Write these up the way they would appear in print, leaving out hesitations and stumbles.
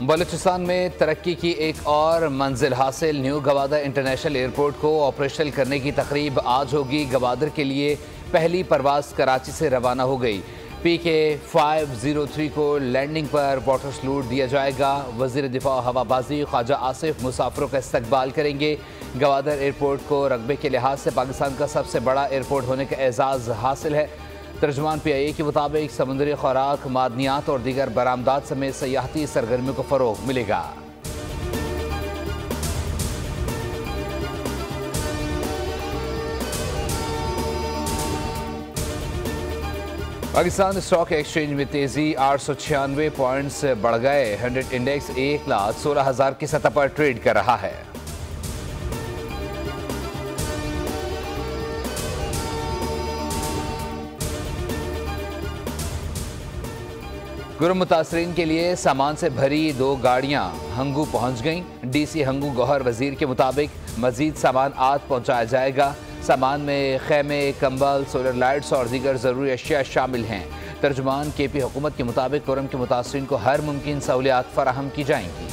बलूचिस्तान में तरक्की की एक और मंजिल हासिल। न्यू गवादर इंटरनेशनल एयरपोर्ट को ऑपरेशनल करने की तकरीब आज होगी। गवादर के लिए पहली परवाज कराची से रवाना हो गई। PK-503 को लैंडिंग पर वाटर सलूट दिया जाएगा। वजीर दिफा हवाबाजी ख्वाजा आसिफ मुसाफिरों का इस्तकबाल करेंगे। गवादर एयरपोर्ट को रकबे के लिहाज से पाकिस्तान का सबसे बड़ा एयरपोर्ट होने का एजाज़ हासिल है। तर्जुमान PIA के मुताबिक समुद्री खुराक, मादनियात और दीगर बरामदात समेत सयाहती सरगर्मियों को फ़रोग मिलेगा। पाकिस्तान स्टॉक एक्सचेंज में तेजी, 896 पॉइंट्स बढ़ गए। 100 इंडेक्स 1,16,000 की सतह पर ट्रेड कर रहा है। गुरु मुतासरीन के लिए सामान से भरी 2 गाड़ियां हंगू पहुंच गईं। DC हंगू गौहर वजीर के मुताबिक मजीद सामान आज पहुंचाया जाएगा। सामान में खेमे, कंबल, सोलर लाइट्स और दीगर ज़रूरी अशिया शामिल हैं। तर्जुमान KP हुकूमत के मुताबिक कुरम के मुतासरीन को हर मुमकिन सहूलियात फराहम की जाएंगी।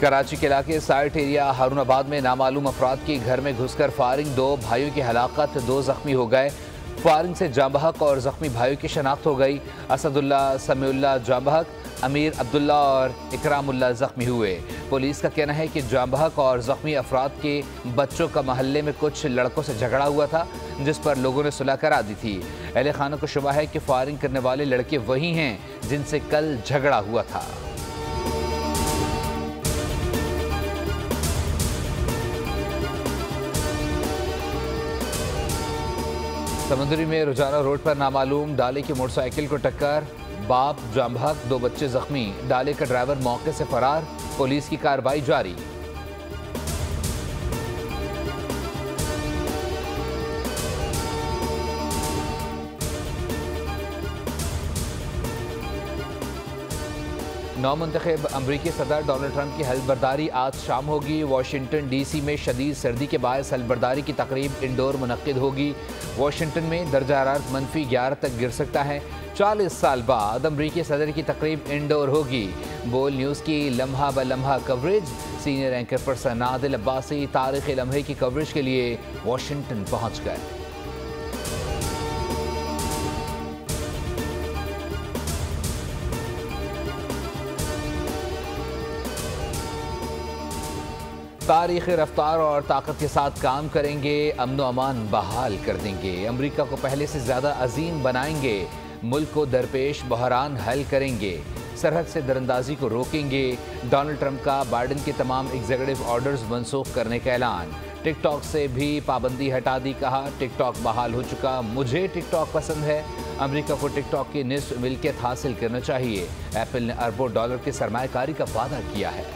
कराची के इलाके साइट एरिया हारूनाबाद में नामालूम अफराद के घर में घुसकर फायरिंग, 2 भाइयों की हलाकत, 2 जख्मी हो गए। फायरिंग से जांबहक और जख्मी भाइयों की शनाख्त हो गई। असदुल्ला, समीउल्ला जांबहक, अमीर अब्दुल्ला और इकरामुल्ला जख्मी हुए। पुलिस का कहना है कि जांबहक और जख्मी अफराद के बच्चों का महल्ले में कुछ लड़कों से झगड़ा हुआ था, जिस पर लोगों ने सुलह करा दी थी। अहले खाना को शुबा है कि फायरिंग करने वाले लड़के वही हैं जिनसे कल झगड़ा हुआ था। समुद्री में रुजाना रोड पर नामालूम डाले की मोटरसाइकिल को टक्कर, बाप जांबहक, 2 बच्चे जख्मी। डाले का ड्राइवर मौके से फरार, पुलिस की कार्रवाई जारी। नौमुंतखब अमरीकी सदर डोनाल्ड ट्रंप की हल्फबर्दारी आज शाम होगी। वाशिंगटन DC में शदीद सर्दी के बायस हल्फबर्दारी की तकरीब इंडोर मुनक्किद होगी। वाशिंगटन में दर्जा हरारत -11 तक गिर सकता है। 40 साल बाद अमरीकी सदर की तकरीब इंडोर होगी। बोल न्यूज़ की लम्हा ब लम्हा coverage, senior anchor person Adil Abbasi तारीख़ी लम्हे की कवरेज के लिए वाशिंगटन पहुँच गए। तारीख़ी रफ्तार और ताकत के साथ काम करेंगे, अमन व अमान बहाल कर देंगे, अमरीका को पहले से ज़्यादा अजीम बनाएंगे, मुल्क को दरपेश बहरान हल करेंगे, सरहद से दरअंदाजी को रोकेंगे। डोनाल्ड ट्रंप का बाइडन के तमाम एग्जीक्यूटिव ऑर्डर्स मनसूख करने का ऐलान। टिकटॉक से भी पाबंदी हटा दी, कहा टिकटॉक बहाल हो चुका, मुझे टिकटॉक पसंद है। अमरीका को टिकटॉक की निस्फ मिल्कियत हासिल करना चाहिए। एप्पल ने अरबों डॉलर की सरमायाकारी का वादा किया है।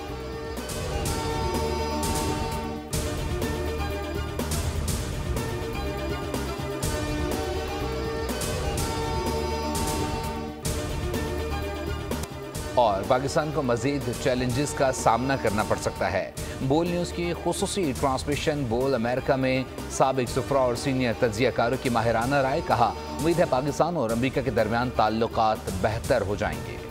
और पाकिस्तान को मजीद चैलेंजेस का सामना करना पड़ सकता है। बोल न्यूज़ की खुसूसी ट्रांसमिशन बोल अमेरिका में साबिक सुफरा और सीनियर तज्जियाकारों की माहिराना राय, कहा उम्मीद है पाकिस्तान और अमरीका के दरमियान ताल्लुकात बेहतर हो जाएंगे।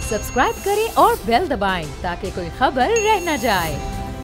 सब्सक्राइब करें और बेल दबाएं ताकि कोई खबर रह न जाए।